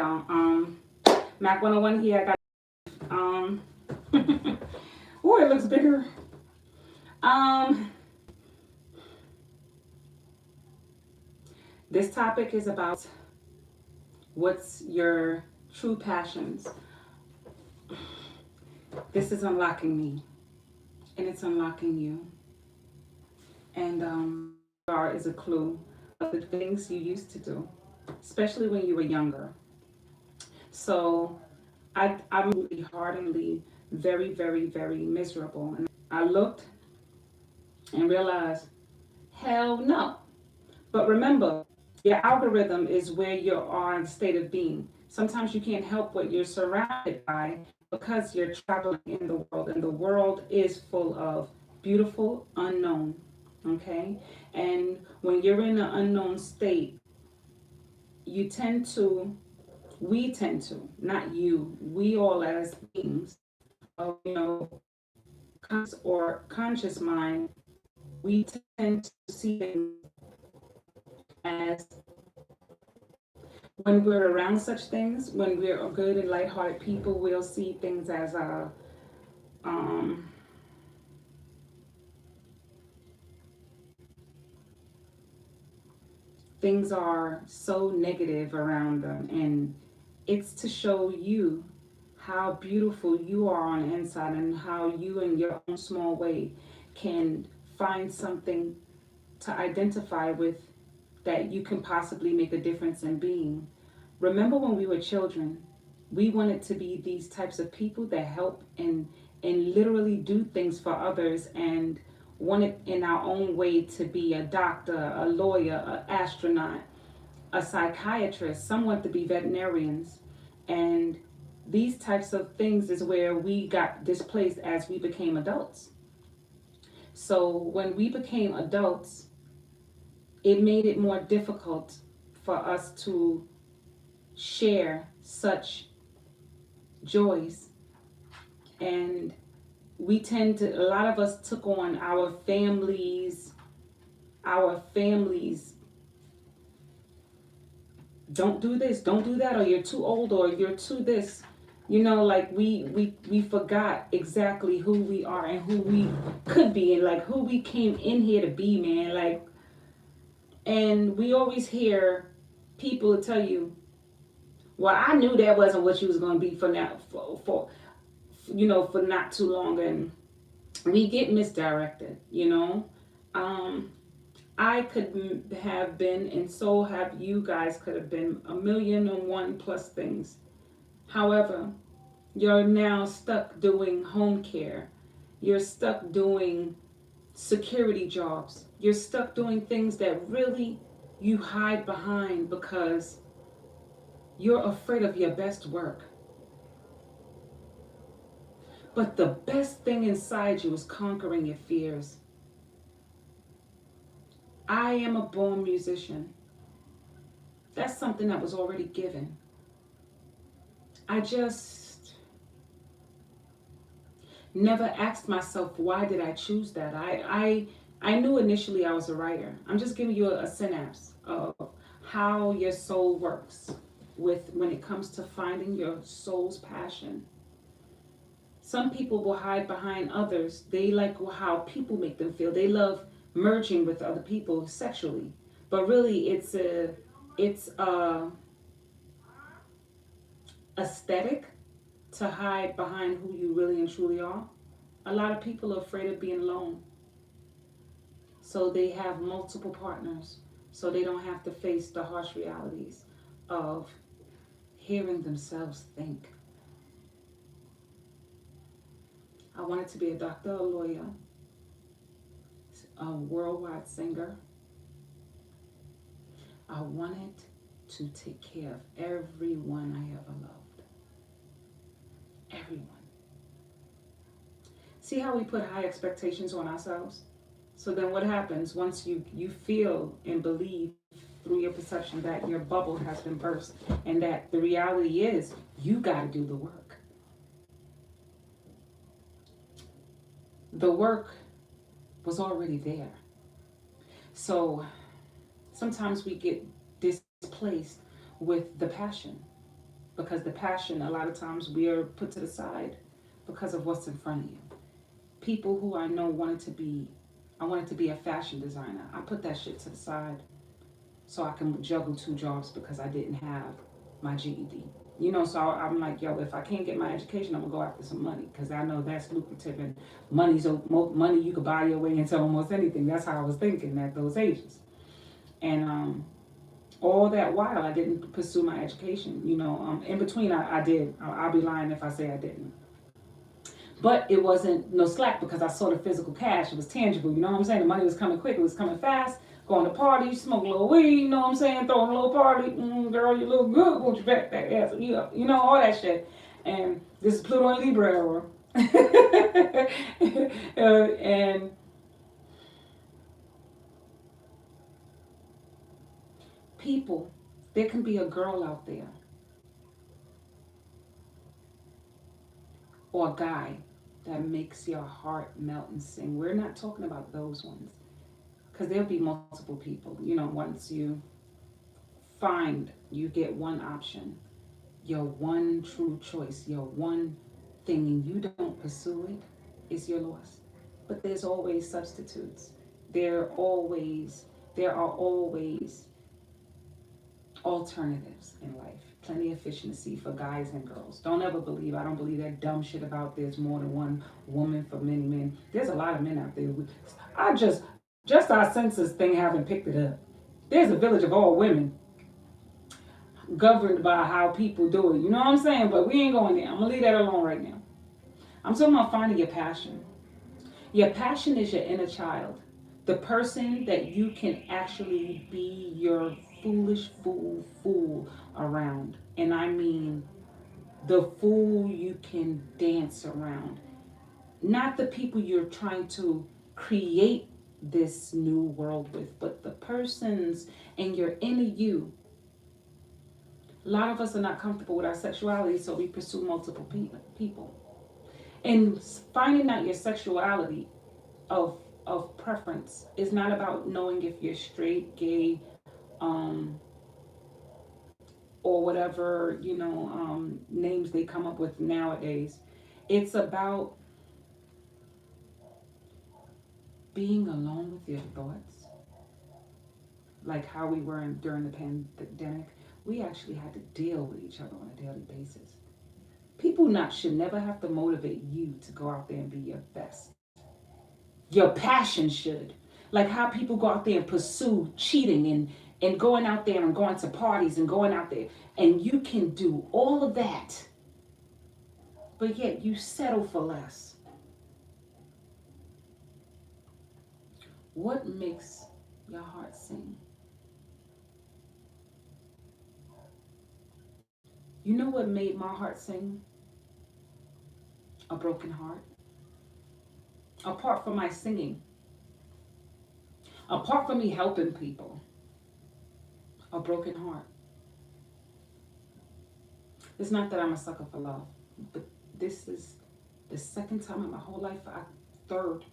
y'all. Mac 101 here. I got oh, it looks bigger. Um, this topic is about what's your true passions. This is unlocking me, and it's unlocking you. And are is a clue of the things you used to do, especially when you were younger. So I'm really hardenedly very, very, very miserable. And I looked and realized, hell no. But remember, your algorithm is where you are in the state of being. Sometimes you can't help what you're surrounded by because you're traveling in the world, and the world is full of beautiful unknown. Okay? And when you're in an unknown state, you tend to, we tend to, not you, we all as beings of, or conscious mind, we tend to see things as, when we're around such things, when we're good and lighthearted people, we'll see things as um, things are so negative around them, and it's to show you how beautiful you are on the inside and how you, in your own small way, can find something to identify with that you can possibly make a difference in being. Remember when we were children, we wanted to be these types of people that help and literally do things for others, and wanted in our own way to be a doctor, a lawyer, an astronaut, a psychiatrist. Some want to be veterinarians. And these types of things is where we got displaced as we became adults. So when we became adults, it made it more difficult for us to share such joys. And we tend to, a lot of us took on our families, don't do this, don't do that, or you're too old, or you're too this. Like we forgot exactly who we are and who we could be, and like who we came in here to be, man. Like, and we always hear people tell you, well, I knew that wasn't what you was going to be for now, for not too long. And we get misdirected. um I could have been, and so have you guys, could have been a million and one plus things. However, you're now stuck doing home care. You're stuck doing security jobs. You're stuck doing things that really you hide behind because you're afraid of your best work. But the best thing inside you is conquering your fears. I am a born musician. That's something that was already given. I just never asked myself, why did I choose that? I knew initially I was a writer. I'm just giving you a synapse of how your soul works with when it comes to finding your soul's passion. Some people will hide behind others. They like how people make them feel. They love merging with other people sexually. But really it's a aesthetic to hide behind who you really and truly are. A lot of people are afraid of being alone. So they have multiple partners. So they don't have to face the harsh realities of hearing themselves think. I wanted to be a doctor, a lawyer, a worldwide singer. I wanted to take care of everyone I ever loved. Everyone. See how we put high expectations on ourselves? So then what happens once you feel and believe through your perception that your bubble has been burst, and that the reality is you got to do the work. The work was already there. So sometimes we get displaced with the passion. because the passion, a lot of times we are put to the side because of what's in front of you. People who I know I wanted to be a fashion designer. I put that shit to the side so I can juggle two jobs because I didn't have my GED. So I'm like, yo, if I can't get my education, I'm gonna go after some money because I know that's lucrative and money you could buy your way into almost anything. That's how I was thinking at those ages. And all that while I didn't pursue my education. In between I did. I'll be lying if I say I didn't. But it wasn't no slack because I saw the physical cash. It was tangible. You know what I'm saying? The money was coming quick. It was coming fast. Going to parties, smoke a little weed. You know what I'm saying? Throwing a little party. Girl, you look good. Won't you back that ass? All that shit. And this is Pluto and Libra era. And people, there can be a girl out there or a guy that makes your heart melt and sing. We're not talking about those ones because there'll be multiple people. Once you get one option, your one true choice, your one thing, and you don't pursue it, it's your loss. But there's always substitutes. There are always alternatives in life. Plenty of efficiency for guys and girls. I don't believe that dumb shit about there's more than one woman for many men. There's a lot of men out there. I just our census thing haven't picked it up. There's a village of all women governed by how people do it. You know what I'm saying? But we ain't going there. I'm gonna leave that alone right now. I'm talking about finding your passion. Your passion is your inner child. The person that you can actually be your foolish fool around. And I mean the fool you can dance around. Not the people you're trying to create this new world with, but the persons in your inner you. A lot of us are not comfortable with our sexuality, so we pursue multiple people. And finding out your sexuality of preference is not about knowing if you're straight, gay, um, or whatever names they come up with nowadays. It's about being alone with your thoughts, like how we were during the pandemic. We actually had to deal with each other on a daily basis. People not should never have to motivate you to go out there and be your best. Your passion should. Like how people go out there and pursue cheating and going out there and going to parties and going out there. And you can do all of that, but yet you settle for less. What makes your heart sing? You know what made my heart sing? A broken heart. Apart from my singing, apart from me helping people, a broken heart. It's not that I'm a sucker for love, but this is the second time in my whole life, third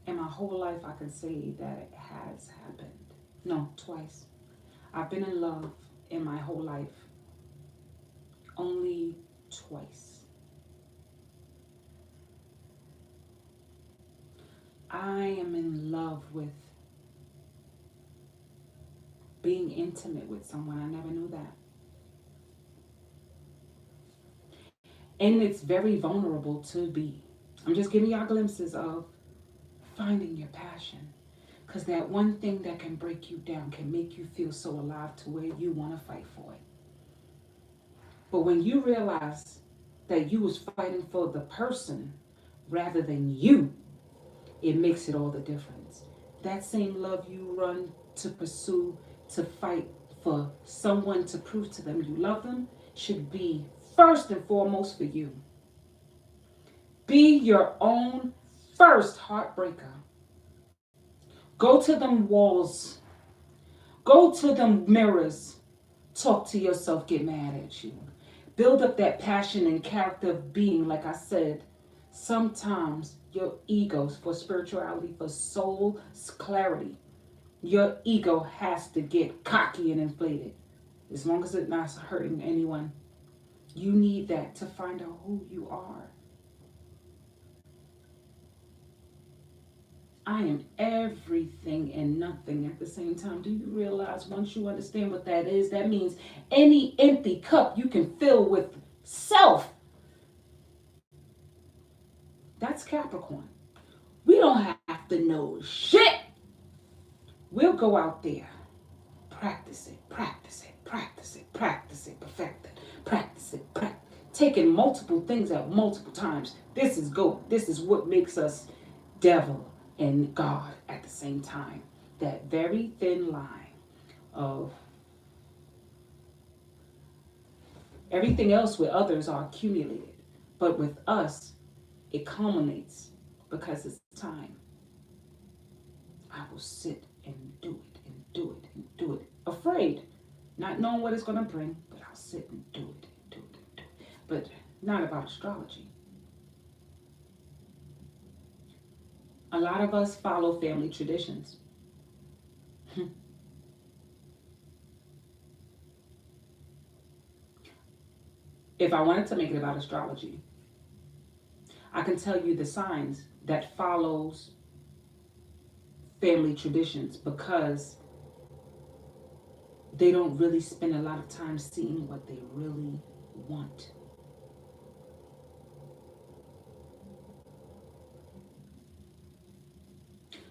in my whole life, I can say that it has happened. No, twice. I've been in love in my whole life only twice. I am in love with being intimate with someone. I never knew that. And it's very vulnerable to be. I'm just giving y'all glimpses of finding your passion. Because that one thing that can break you down can make you feel so alive to where you want to fight for it. But when you realize that you was fighting for the person rather than you, it makes it all the difference. That same love you run to pursue, to fight for someone to prove to them you love them, should be first and foremost for you. Be your own first heartbreaker. Go to them walls. Go to them mirrors. Talk to yourself. Get mad at you. Build up that passion and character of being, like I said. Sometimes your egos, for spirituality, for soul clarity, your ego has to get cocky and inflated. As long as it's not hurting anyone. You need that to find out who you are. I am everything and nothing at the same time. Do you realize once you understand what that is, that means any empty cup you can fill with self. That's Capricorn. We don't have to know shit. We'll go out there, practice it, practice it, practice it, practice it, perfect it, practice it, practice. Taking multiple things at multiple times. This is go. This is what makes us devil and God at the same time. That very thin line of everything else with others are accumulated, but with us, it culminates because it's time. I will sit and do it and do it and do it. Afraid, not knowing what it's going to bring, but I'll sit and do it and do it and do it. But not about astrology. A lot of us follow family traditions. If I wanted to make it about astrology, I can tell you the signs that follows family traditions because they don't really spend a lot of time seeing what they really want.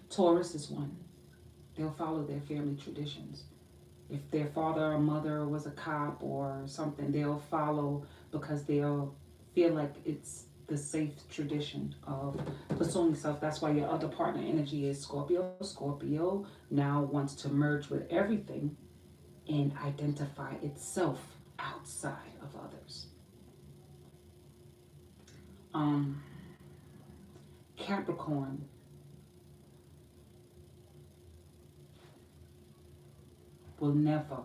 Taurus is one. They'll follow their family traditions. If their father or mother was a cop or something, they'll follow because they'll feel like it's the safe tradition of pursuing self. That's why your other partner energy is Scorpio. Scorpio now wants to merge with everything and identify itself outside of others. Um, Capricorn will never.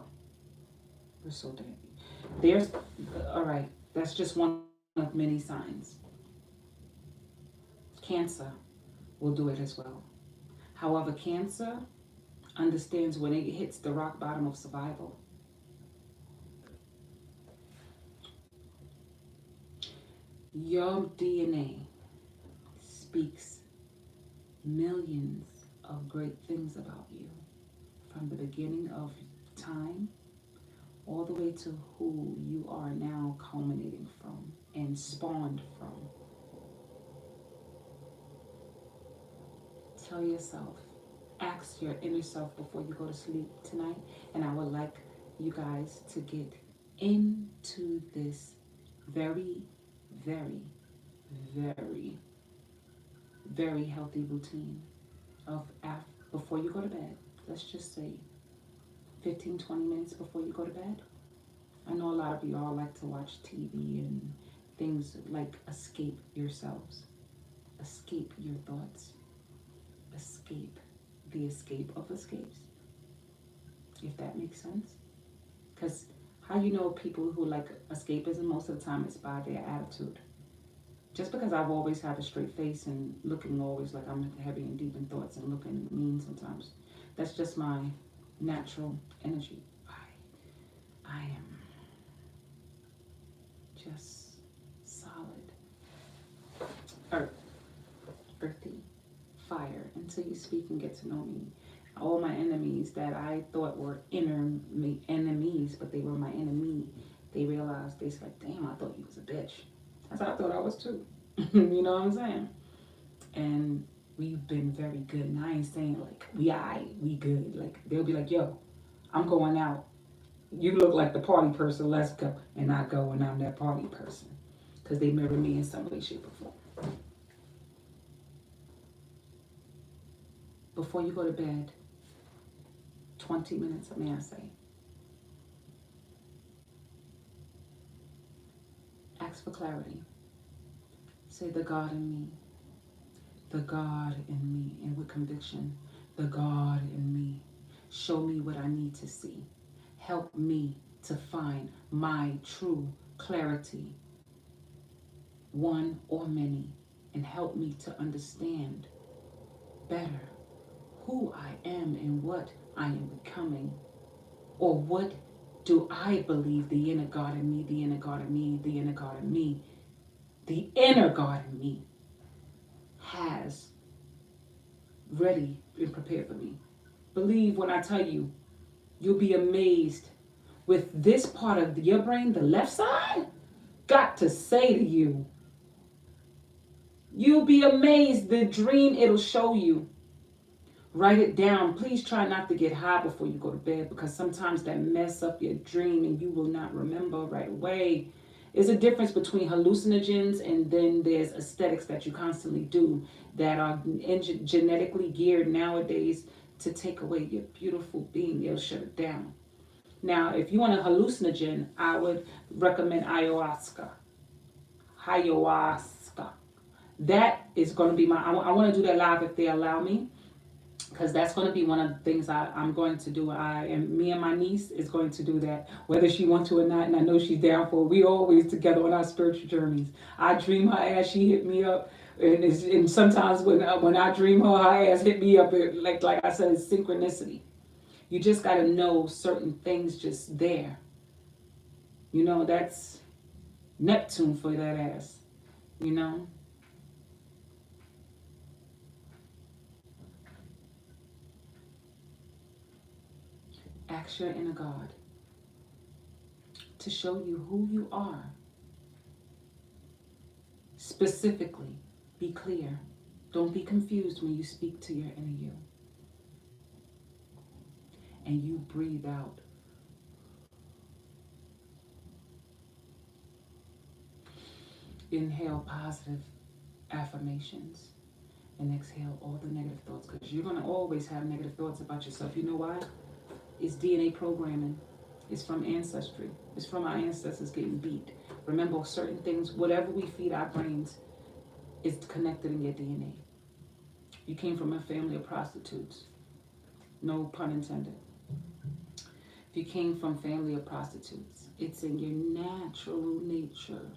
We're so dandy. There's, all right, that's just one of many signs. Cancer will do it as well. However, Cancer understands when it hits the rock bottom of survival, your DNA speaks millions of great things about you from the beginning of time all the way to who you are now culminating from and spawned from. Tell yourself, ask your inner self before you go to sleep tonight. And I would like you guys to get into this very, very, very, very healthy routine of before you go to bed. Let's just say 15, 20 minutes before you go to bed. I know a lot of you all like to watch TV and things like escape yourselves, escape your thoughts, escape the escape of escapes, if that makes sense. Because how you know people who like escapism most of the time is by their attitude. Just because I've always had a straight face and looking always like I'm heavy and deep in thoughts and looking mean sometimes, that's just my natural energy. I am just solid earth, earthy, fire until you speak and get to know me. All my enemies that I thought were inner me enemies, but they were my enemy. They realized they said, "Damn, I thought you was a bitch." That's how I thought I was too. You know what I'm saying? And we've been very good. And I ain't saying like we good. Like they'll be like, "Yo, I'm going out. You look like the party person. Let's go." And I go and I'm that party person because they mirror me in some way, shape, or form. Before you go to bed, 20 minutes, may I say, ask for clarity. Say the God in me, the God in me, and with conviction, the God in me. Show me what I need to see. Help me to find my true clarity, one or many, and help me to understand better who I am and what I am becoming, or what do I believe the inner God in me, the inner God in me, the inner God in me, the inner God in me has ready and prepared for me? Believe when I tell you, you'll be amazed with this part of your brain, the left side, got to say to you, you'll be amazed the dream it'll show you. Write it down. Please try not to get high before you go to bed, because sometimes that mess up your dream and you will not remember right away. There's a difference between hallucinogens and then there's aesthetics that you constantly do that are genetically geared nowadays to take away your beautiful being. They'll shut it down. Now, if you want a hallucinogen, I would recommend ayahuasca. Ayahuasca. That is going to be my. I want to do that live if they allow me, because that's going to be one of the things I'm going to do. Me and my niece is going to do that, whether she wants to or not, and I know she's down for it. We always together on our spiritual journeys. I dream her ass, she hit me up, and sometimes when I dream her ass hit me up. Like I said, it's synchronicity. You just got to know certain things just there. That's Neptune for that ass. You know. Ask your inner God to show you who you are. Specifically, be clear. Don't be confused when you speak to your inner you. And you breathe out. Inhale positive affirmations and exhale all the negative thoughts, because you're going to always have negative thoughts about yourself. You know why? It's DNA programming. It's from ancestry. It's from our ancestors getting beat. Remember, certain things, whatever we feed our brains, is connected in your DNA. You came from a family of prostitutes. No pun intended. If you came from family of prostitutes, it's in your natural nature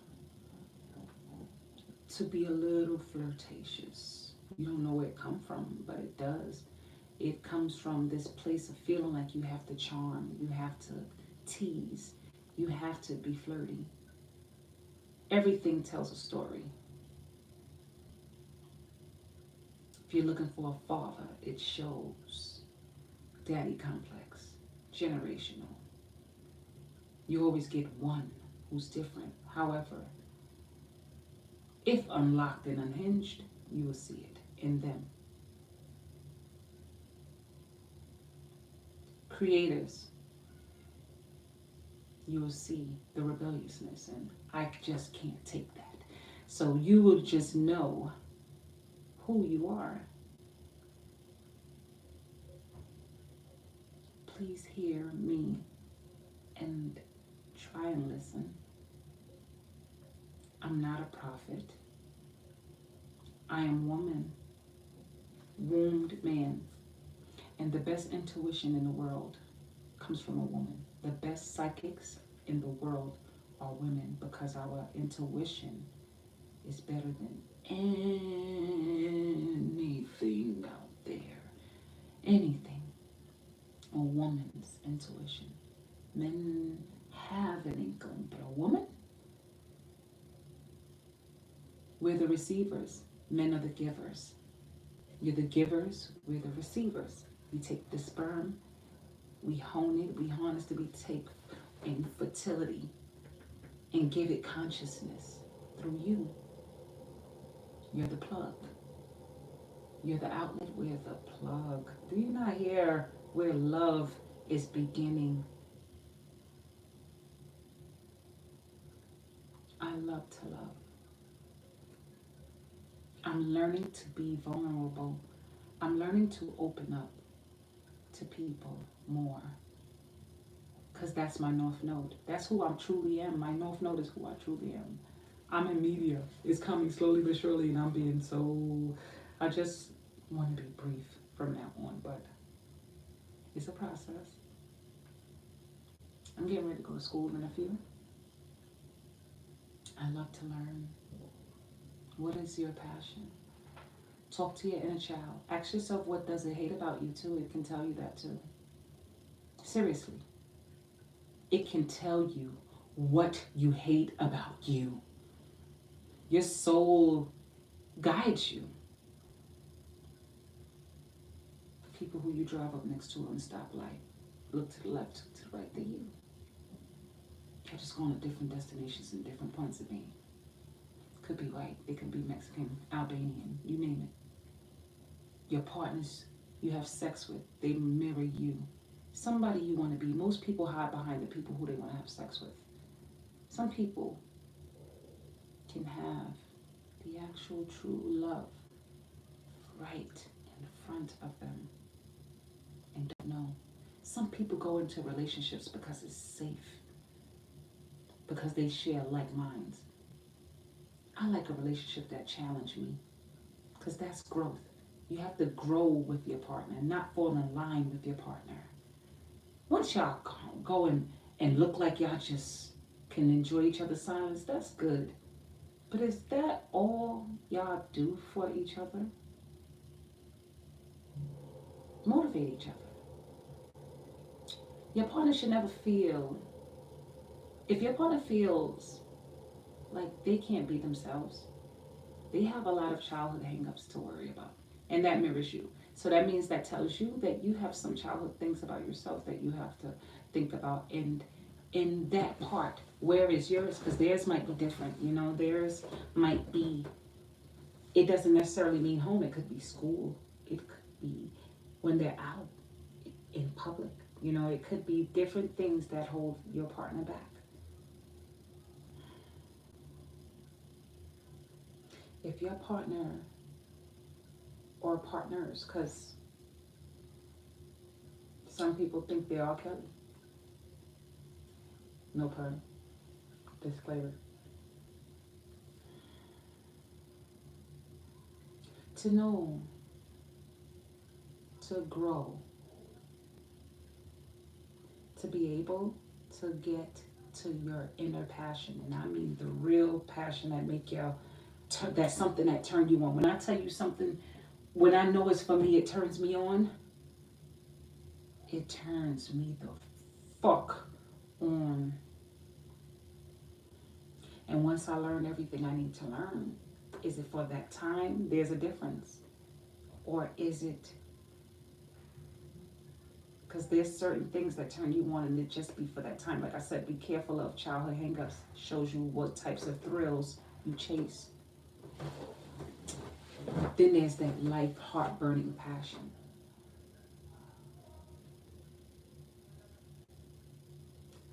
to be a little flirtatious. You don't know where it comes from, but it does. It comes from this place of feeling like you have to charm, you have to tease, you have to be flirty. Everything tells a story. If you're looking for a father, it shows daddy complex, generational. You always get one who's different. However, if unlocked and unhinged, you will see it in them. Creators, you will see the rebelliousness, and I just can't take that. So you will just know who you are. Please hear me and try and listen. I'm not a prophet. I am woman, wombed man. And the best intuition in the world comes from a woman. The best psychics in the world are women, because our intuition is better than anything out there. Anything. A woman's intuition. Men have an inkling, but a woman? We're the receivers. Men are the givers. You're the givers, we're the receivers. We take the sperm, we hone it, we harness it, we take in fertility and give it consciousness through you. You're the plug. You're the outlet, we're the plug. Do you not hear where love is beginning? I love to love. I'm learning to be vulnerable. I'm learning to open up to people more, because that's my north node. That's who I truly am. My north node is who I truly am. I'm in media. It's coming slowly but surely, and I'm being so. I just want to be brief from now on, but it's a process. I'm getting ready to go to school in a few. I love to learn. What is your passion? Talk to your inner child. Ask yourself, what does it hate about you too? It can tell you that too. Seriously. It can tell you what you hate about you. Your soul guides you. People who you drive up next to on the stoplight, look to the left, to the right, they're you. You're just going to different destinations and different points of being. Could be white, it could be Mexican, Albanian, you name it. Your partners you have sex with, they mirror you. Somebody you want to be. Most people hide behind the people who they want to have sex with. Some people can have the actual true love right in front of them and don't know. Some people go into relationships because it's safe, because they share like minds. I like a relationship that challenges me because that's growth. You have to grow with your partner, not fall in line with your partner. Once y'all go and look like y'all just can enjoy each other's silence, that's good. But is that all y'all do for each other? Motivate each other. Your partner should never feel, if your partner feels like they can't be themselves, they have a lot of childhood hangups to worry about. And that mirrors you. So that means that tells you that you have some childhood things about yourself that you have to think about. And in that part, where is yours? Because theirs might be different. You know, theirs might be, it doesn't necessarily mean home. It could be school. It could be when they're out in public. You know, it could be different things that hold your partner back. If your partner or partners, because some people think they're all Kelly. No pun. Disclaimer. To know, to grow, to be able to get to your inner passion, and I mean the real passion that make y'all, that's something that turned you on. When I tell you something, when I know it's for me, it turns me on. It turns me the fuck on. And once I learn everything I need to learn, is it for that time? There's a difference. Or is it, because there's certain things that turn you on and it just be for that time. Like I said, be careful of childhood hangups. Shows you what types of thrills you chase. Then there's that life heart-burning passion.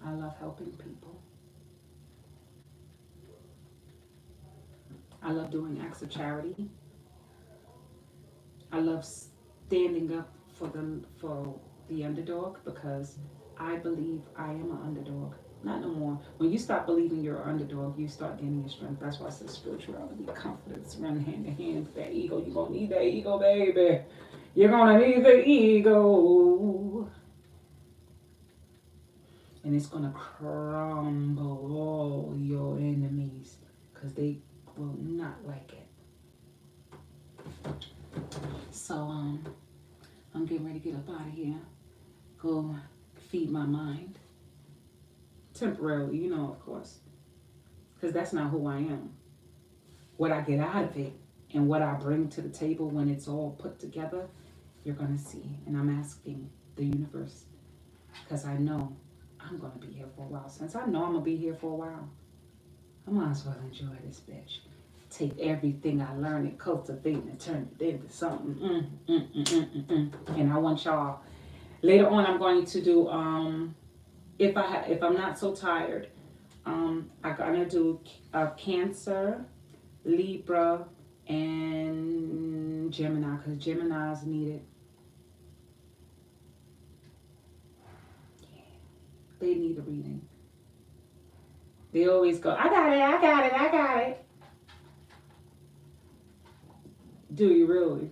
I love helping people. I love doing acts of charity. I love standing up for the underdog because I believe I am an underdog. Not no more. When you stop believing you're an underdog, you start gaining your strength. That's why I said spirituality, confidence run hand in hand with that ego. You're going to need that ego, baby. You're going to need the ego. And it's going to crumble all your enemies because they will not like it. So, I'm getting ready to get up out of here. Go feed my mind. Temporarily, you know, of course. Because that's not who I am. What I get out of it and what I bring to the table when it's all put together, you're going to see. And I'm asking the universe because I know I'm going to be here for a while. Since I know I'm going to be here for a while, I might as well enjoy this bitch. Take everything I learned and cultivate and turn it into something. And I want y'all, later on I'm going to do, if I'm not so tired, I'm gonna do Cancer, Libra, and Gemini, because Gemini's need it. Yeah, they need a reading. They always go, I got it, I got it, I got it. Do you really?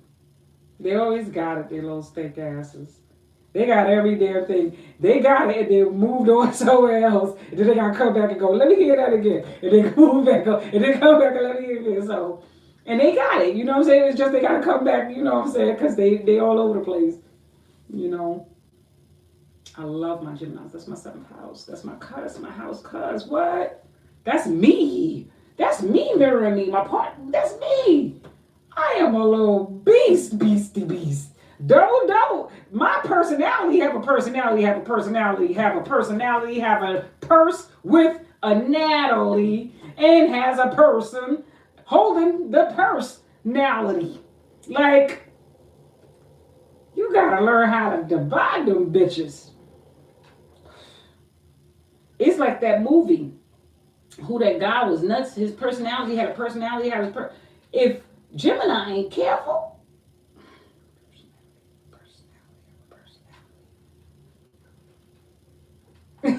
They always got it, their little steak asses. They got every damn thing. They got it and they moved on somewhere else. And then they got to come back and go, let me hear that again. And they move back up. And then come back and let me hear it again. So, and they got it. You know what I'm saying? It's just they got to come back, you know what I'm saying? Because they all over the place. You know. I love my Geminis. That's my seventh house. That's my house. Cuz what? That's me. That's me mirroring me. My part. That's me. I am a little beast, beastie beast. Double, double. My personality have a personality, have a personality, have a personality, have a purse with a Natalie, and has a person holding the personality. Like, you gotta learn how to divide them bitches. It's like that movie. Who that guy was nuts. His personality had a personality, had if Gemini ain't careful, and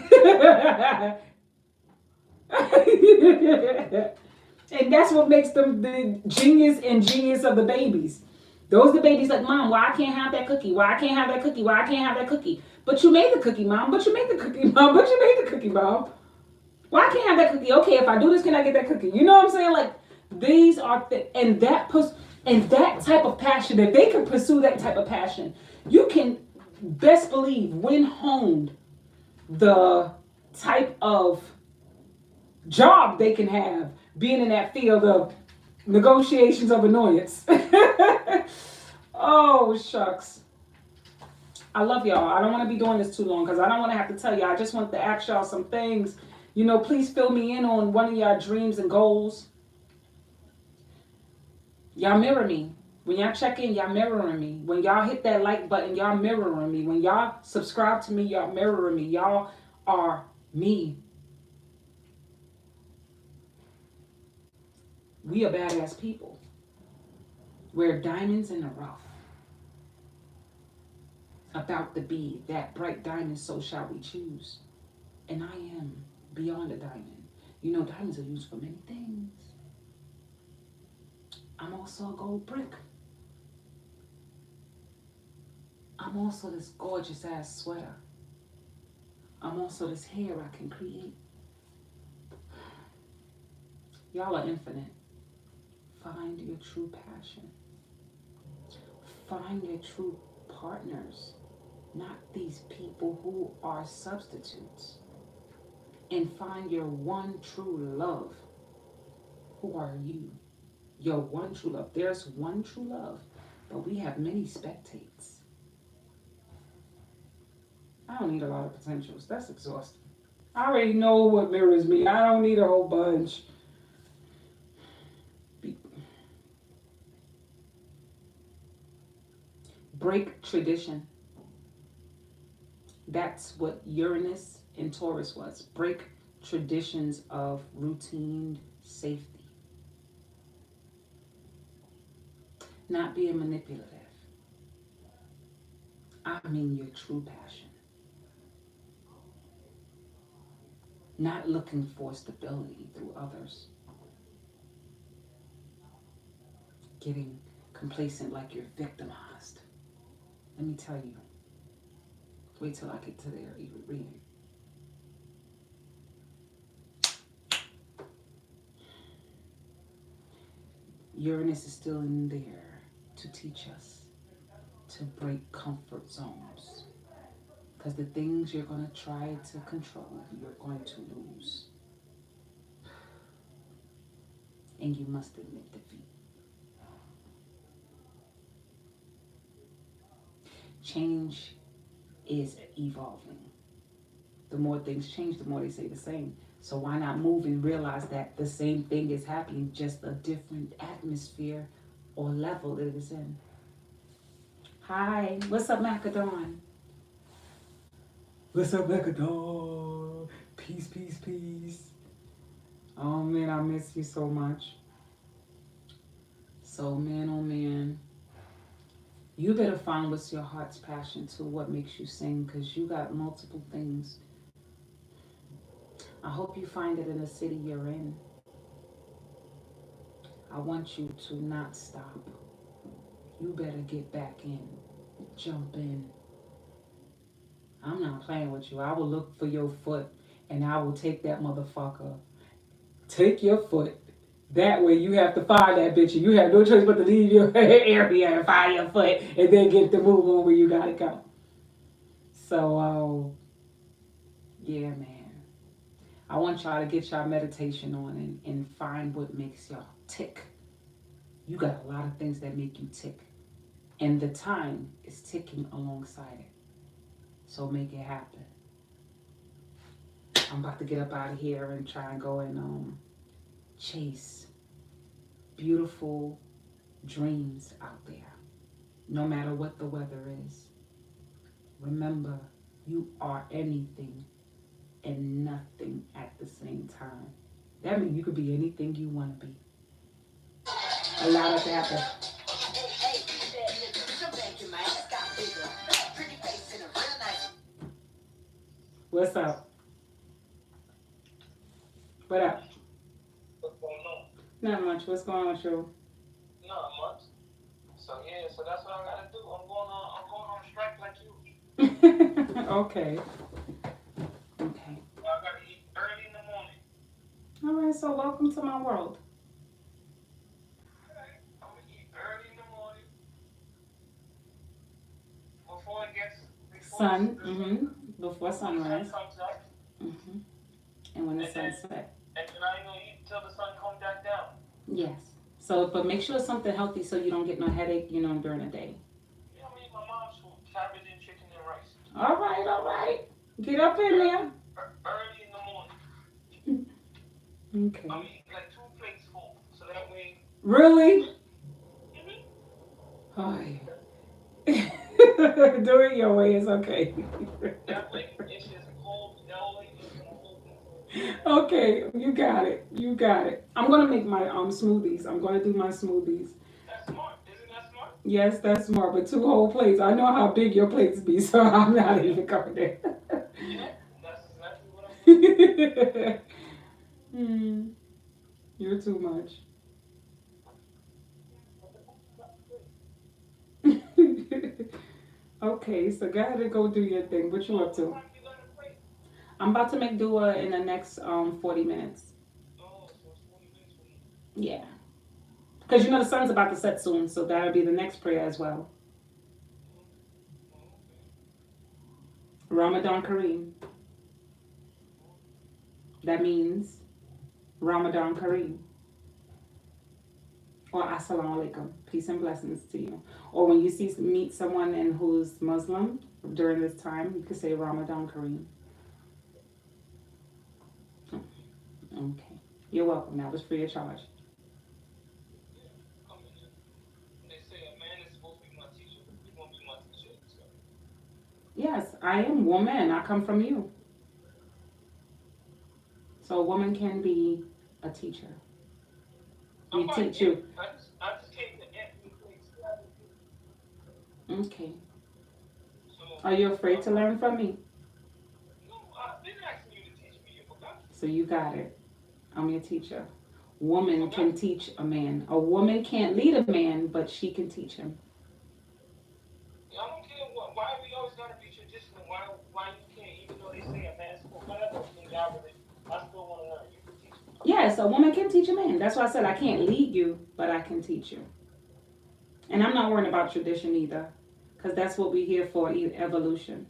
that's what makes them the genius and genius of the babies. Those the babies like, Mom, why I can't have that cookie? Why I can't have that cookie? Why I can't have that cookie? But you made the cookie, Mom. But you made the cookie, Mom. But you made the cookie, Mom. Why I can't have that cookie? Okay, if I do this, can I get that cookie? You know what I'm saying? Like, these are and that type of passion. If they can pursue that type of passion, you can best believe when honed the type of job they can have being in that field of negotiations of annoyance. Oh, shucks. I love y'all. I don't want to be doing this too long because I don't want to have to tell y'all. I just want to ask y'all some things. You know, please fill me in on one of y'all dreams and goals. Y'all mirror me. When y'all check in, y'all mirroring me. When y'all hit that like button, y'all mirroring me. When y'all subscribe to me, y'all mirroring me. Y'all are me. We are badass people. We're diamonds in the rough. About to be that bright diamond, so shall we choose. And I am beyond a diamond. You know, diamonds are used for many things. I'm also a gold brick. I'm also this gorgeous ass sweater. I'm also this hair I can create. Y'all are infinite. Find your true passion. Find your true partners, not these people who are substitutes. And find your one true love. Who are you? Your one true love. There's one true love, but we have many spectates. I don't need a lot of potentials. That's exhausting. I already know what mirrors me. I don't need a whole bunch. Break tradition. That's what Uranus and Taurus was. Break traditions of routine safety. Not being manipulative. I mean your true passion. Not looking for stability through others. Getting complacent like you're victimized. Let me tell you. Wait till I get to their reading. Uranus is still in there to teach us to break comfort zones. Because the things you're going to try to control, you're going to lose. And you must admit defeat. Change is evolving. The more things change, the more they say the same. So why not move and realize that the same thing is happening, just a different atmosphere or level it is in. Hi, what's up, Macadon? What's up, Macadon? Peace, peace, peace. Oh man, I miss you so much. So man, oh man. You better find what's your heart's passion to what makes you sing, because you got multiple things. I hope you find it in the city you're in. I want you to not stop. You better get back in. Jump in. I'm not playing with you. I will look for your foot and I will take that motherfucker. Take your foot. That way you have to find that bitch and you have no choice but to leave your area and find your foot and then get the move on where you gotta go. So, yeah, man. I want y'all to get y'all meditation on and find what makes y'all tick. You got a lot of things that make you tick, and the time is ticking alongside it. So make it happen. I'm about to get up out of here and try and go and chase beautiful dreams out there. No matter what the weather is, remember you are anything and nothing at the same time. That means you could be anything you want to be. Allow it to happen. What's up? What up? What's going on? Not much. What's going on with you? Not much. So yeah, so that's what I gotta do. I'm going on strike like you. Okay. Okay. I gotta eat early in the morning. All right. So welcome to my world. Alright. I'm gonna eat early in the morning before it gets before Sun. the sun Before before the sun sunrise. comes up, Mm-hmm. And when the and sun then set. and then I ain't gonna eat till the sun comes back down. Yes. So, but make sure it's something healthy so you don't get no headache. During the day. You know, I'm eating my mom's food: cabbage and chicken and rice. All right. All right. Get up in there. Early in the morning. I'm Okay. eating like 2 plates full, so that way. Really? Mm-hmm. Oh, yeah. Do it your way. It's okay. That way it's just cold. That way it's gonna hold me for a good night. Okay, you got it. You got it. I'm gonna make my smoothies. I'm gonna do my smoothies. That's smart. Isn't that smart? Yes, that's smart. But two whole plates. I know how big your plates be, so I'm not Yeah. even coming there. Yep. That's exactly what I'm gonna do. Hmm, you're too much. Okay, so go ahead and go do your thing. What you Oh, up what to? time you gonna play? I'm about to make dua in the next 40 minutes. Oh, so it's 40 minutes from now. Yeah, because the sun's about to set soon, so that'll be the next prayer as well. Oh, oh, okay. Ramadan Kareem. Oh, That means Ramadan Kareem. Or Assalamu alaikum. Peace and blessings to you. Or when you meet someone who's Muslim during this time, you could say Ramadan Kareem. Okay. You're welcome. That was free of charge. yeah. Coming in. When they say a man is supposed to be my teacher, you're gonna be my teacher. So, Yes, I am woman. I come from you. So a woman can be a teacher. I'm We fine. teach Yeah. you. I just came to answer your place. Okay. So, Are you afraid I'm to fine. learn from me? No, I've been asking you to teach me. You forgot? So you got it. I'm your teacher. You Woman forgot? can teach a man. A woman can't lead a man, but she can teach him. Yeah, I don't care why we always gotta be traditional. Why you can't, even though they say a man's supposed whatever in God religion, I still wanna learn. You can teach me. Yes, a woman can teach a man. That's why I said I can't lead you, but I can teach you. And I'm not worrying about tradition either, because that's what we're here for, evolution.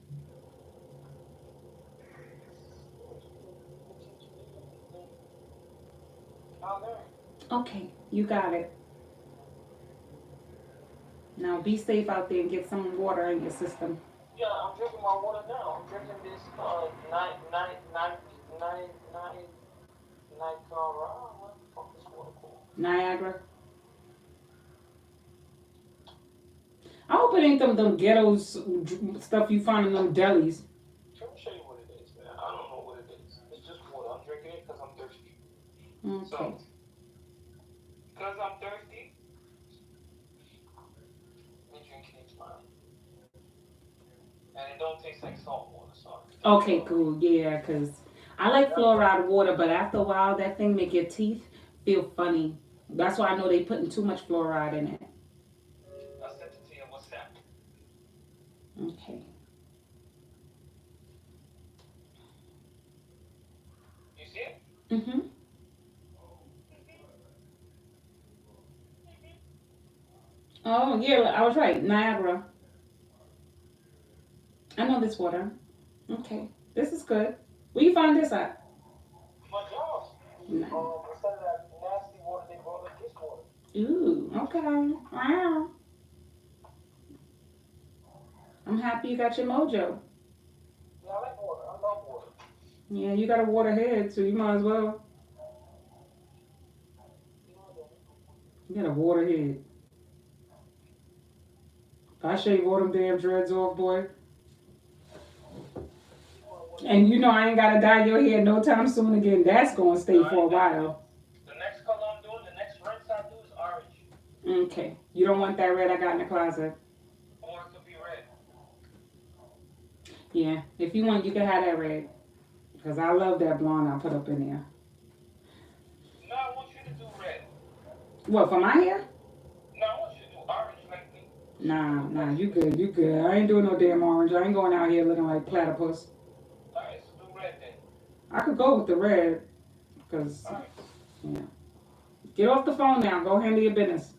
You can teach me, and then I'll learn. Okay, you got it. Now be safe out there and get some water in your system. Yeah, I'm drinking my water now. I'm drinking this nine Niagara. What the fuck is water called? Niagara. I hope it ain't them ghettos stuff you find in them delis. Let me show you what it is, man. I don't know what it is. It's just water. I'm drinking it because I'm thirsty. Okay. So, because I'm thirsty, me drinking it, man. And it don't taste like salt water, so I can drink it Okay, all right. cool. Yeah, because I like That's why fluoride water, but after a while, that thing make your teeth feel funny. That's why I know they putting too much fluoride in it. I sent it to you on WhatsApp. Okay. You see it? Mhm. Oh yeah, I was right. Niagara. I know know this water. Okay, this is good. Where you find this at? My job. No. Instead of that nasty water, they brought us this water. Ooh, okay. Wow. I'm happy you got your mojo. Yeah, I like water. I love water. Yeah, you got a water head, so you might as well. You know what I mean? You got a water head. If I shave all them damn dreads off, boy. You want water? And you know I ain't gotta dye your hair no time soon again. That's gonna No, stay I for a ain't got while. no. The next color I'm doing, the next rinse I do is orange. Okay. You don't want that red I got in the closet. Or it could be red. Yeah. If you want, you can have that red. Because I love that blonde I put up in there. No, I want you to do red. What, for my hair? No, I want you to do orange like me. Nah, Do nah, nice you red. good, you good. I ain't doing no damn orange. I ain't going out here looking like platypus. Alright, so do red then. I could go with the red. Because, Alright. yeah. Get off the phone now. Go handle your business.